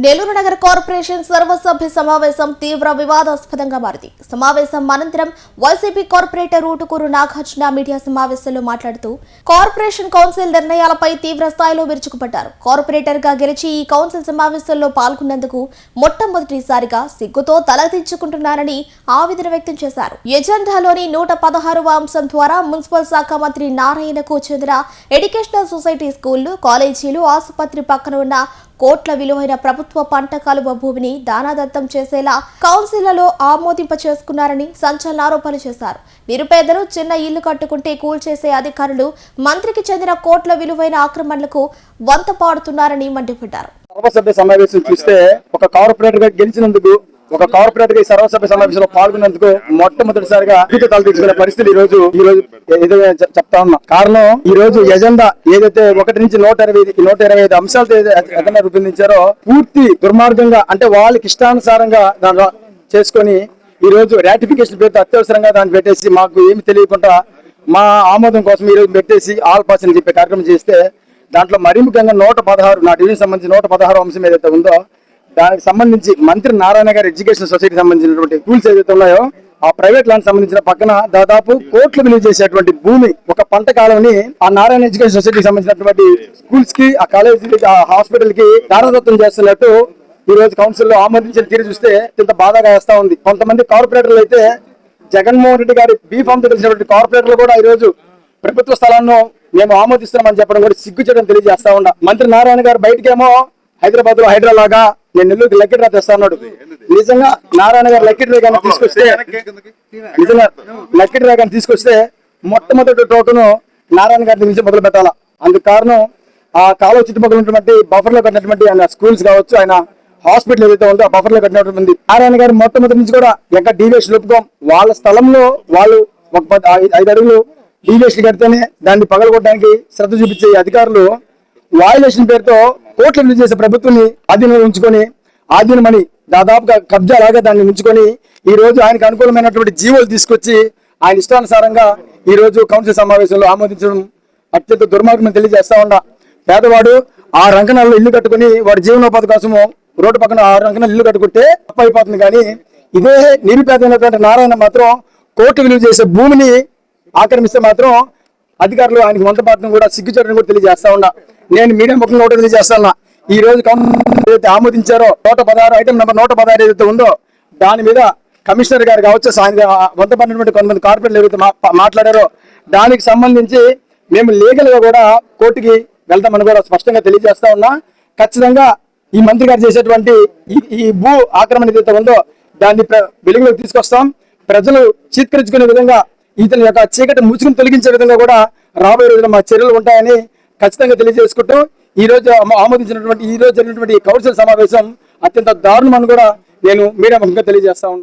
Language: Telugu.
నెల్లూరు నగర కార్పొరేషన్ సర్వసభ్య సమావేశం తీవ్ర వివాదాస్పదంగా మారింది. సమావేశం అనంతరం YCP corporator Utukuru Nagarjuna media సమావేశంలో మాట్లాడుతూ కార్పొరేషన్ కౌన్సిల్ నిర్ణయాలపై తీవ్ర స్థాయిలో విరుచుకుపడ్డారు. కార్పొరేటర్ గా గెలిచి ఈ కౌన్సిల్ సమావేశంలో పాల్గొన్నందుకు మొట్టమొదటిసారిగా సిగ్గుతో తలదించుకుంటున్నారని ఆవేదన వ్యక్తం చేశారు. ఎజెండాలోని 116వ అంశం ద్వారా మున్సిపల్ శాఖ మంత్రి నారాయణకు చెందిన ఎడ్యుకేషనల్ సొసైటీ స్కూళ్లు, కాలేజీలు, ఆసుపత్రి పక్కన ఉన్న కోట్ల విలువైన ప్రభుత్వ పంట కాలువ భూమిని దానాదత్తం చేసేలా కౌన్సిల్లో ఆమోదింప చేసుకున్నారని సంచలన ఆరోపణలు చేశారు. నిరుపేదలు చిన్న ఇల్లు కట్టుకుంటే కూల్చేసే అధికారులు మంత్రికి చెందిన కోట్ల విలువైన ఆక్రమణలకు వంత పాడుతున్నారని మండిపడ్డారు. సర్వసభ్య సమావేశం చూస్తే ఒక కార్పొరేటర్ గా గెలిచినందుకు, ఒక కార్పొరేటర్ గా సర్వసభ్య సమావేశంలో పాల్గొన్నందుకు మొట్టమొదటిసారిగా తలదించుకునే పరిస్థితి ఈ రోజు ఏదైతే చెప్తా ఉన్నా. కారణం ఈ రోజు ఎజెండా ఏదైతే 1 నుంచి 125 అంశాలతో ఎజెండా రూపొందించారో పూర్తి దుర్మార్గంగా, అంటే వాళ్ళకి ఇష్టానుసారంగా దాంట్లో చేసుకొని ఈ రోజు రాటిఫికేషన్ పేరుతో అత్యవసరంగా దాన్ని పెట్టేసి మాకు ఏమి తెలియకుండా మా ఆమోదం కోసం ఈ రోజు పెట్టేసి ఆల్ పాస్ అని చెప్పే కార్యక్రమం చేస్తే దాంట్లో మరీ ముఖ్యంగా 116 నా డివిజన్ సంబంధించి 116 అంశం ఏదైతే ఉందో దానికి సంబంధించి మంత్రి నారాయణ గారి ఎడ్యుకేషన్ సొసైటీ సంబంధించినటువంటి స్కూల్స్ ఏదైతే ఉన్నాయో ఆ ప్రైవేట్ ల్యాండ్ సంబంధించిన పక్కన దాదాపు కోట్లు విలువ చేసేటువంటి భూమి, ఒక పంట కాలంని ఆ నారాయణ ఎడ్యుకేషన్ సొసైటీకి సంబంధించినటువంటి స్కూల్స్ కి, ఆ కాలేజీ, ఆ హాస్పిటల్ కి దానదత్తం చేస్తున్నట్టు ఈ రోజు కౌన్సిల్ లో ఆమోదించిన తీరు చూస్తే ఇంత బాధగా వేస్తా ఉంది. కొంతమంది కార్పొరేటర్లు అయితే జగన్మోహన్ రెడ్డి గారి బీఫామ్ తో తెలిసినటువంటి కార్పొరేటర్లు కూడా ఈ రోజు ప్రభుత్వ స్థలాలను మేము ఆమోదిస్తున్నామని చెప్పడం కూడా సిగ్గుచేయడం తెలియజేస్తా ఉన్నా. మంత్రి నారాయణ గారు బయటకేమో హైదరాబాద్ లో హైడ్రా లాగా నేను నెల్లూరుకి లెక్కెట్ రా తెస్తా అన్నాడు. నిజంగా నారాయణ గారు లెక్కెట్ రేగాన్ని తీసుకొస్తే మొట్టమొదటి టోకను నారాయణ గారి నుంచి మొదలు పెట్టాలా. అందుకు కారణం ఆ కాలువ చుట్టుపక్కల ఉన్నటువంటి బఫర్ లో కట్టినటువంటి ఆయన స్కూల్స్ కావచ్చు, ఆయన హాస్పిటల్ ఏదైతే ఉందో ఆ బఫర్ లో కట్టినటువంటి నారాయణ గారు మొట్టమొదటి నుంచి కూడా ఎక్కడ డీవియేషన్ ఒప్పుకోం. వాళ్ళ స్థలంలో వాళ్ళు ఒక 5 అడుగులు డీవియేషన్ కడితేనే దాన్ని పగలగొట్టడానికి శ్రద్ధ చూపించే అధికారులు వాయులేషన్ పేరుతో కోట్లు విలువ చేసే ప్రభుత్వాన్ని ఆధీనంలో ఉంచుకొని ఆధీనమని దాదాపుగా కబ్జా లాగా దాన్ని ఉంచుకొని ఈ రోజు ఆయనకు అనుకూలమైనటువంటి జీవోలు తీసుకొచ్చి ఆయన ఇష్టానుసారంగా ఈ రోజు కౌన్సిల్ సమావేశంలో ఆమోదించడం అత్యంత దుర్మార్గం తెలియజేస్తా ఉన్నా. పేదవాడు ఆ రంగనాల్లో ఇల్లు కట్టుకుని వాడి జీవనోపాధి కోసము రోడ్డు పక్కన 6 రంగనాలు ఇల్లు కట్టుకుంటే తప్పైపోతుంది. కానీ ఇదే నిరుపేదైనటువంటి నారాయణ మాత్రం కోట్లు విలువ చేసే భూమిని ఆక్రమిస్తే మాత్రం అధికారులు ఆయనకు వంత పాటను కూడా సిగ్గుచేయడం కూడా తెలియజేస్తా ఉన్నా. నేను మీడియా ముఖంగా ఒకటి తెలియజేస్తా, ఈ రోజు ఏదైతే ఆమోదించారో 116 ఐటమ్ నెంబర్ 116 ఏదైతే ఉందో దాని మీద కమిషనర్ గారు కావచ్చు, వంత పడినటువంటి కొంతమంది కార్పొరేట్లు ఏదైతే మాట్లాడారో దానికి సంబంధించి మేము లీగల్ గా కూడా కోర్టుకి వెళ్తామని కూడా స్పష్టంగా తెలియజేస్తా ఉన్నా. ఖచ్చితంగా ఈ మంత్రి గారు చేసేటువంటి ఈ భూ ఆక్రమణ ఏదైతే ఉందో దాన్ని వెలుగులోకి తీసుకొస్తాం. ప్రజలు చీత్కరించుకునే విధంగా ఇతని యొక్క చీకటి ముసుగును తొలగించే విధంగా కూడా రాబోయే రోజున మా చర్యలు ఉంటాయని ఖచ్చితంగా తెలియజేసుకుంటూ ఈ రోజు జరిగినటువంటి కౌన్సిల్ సమావేశం అత్యంత దారుణమని కూడా నేను మీడియా ముఖంగా తెలియజేస్తా ఉన్నాను.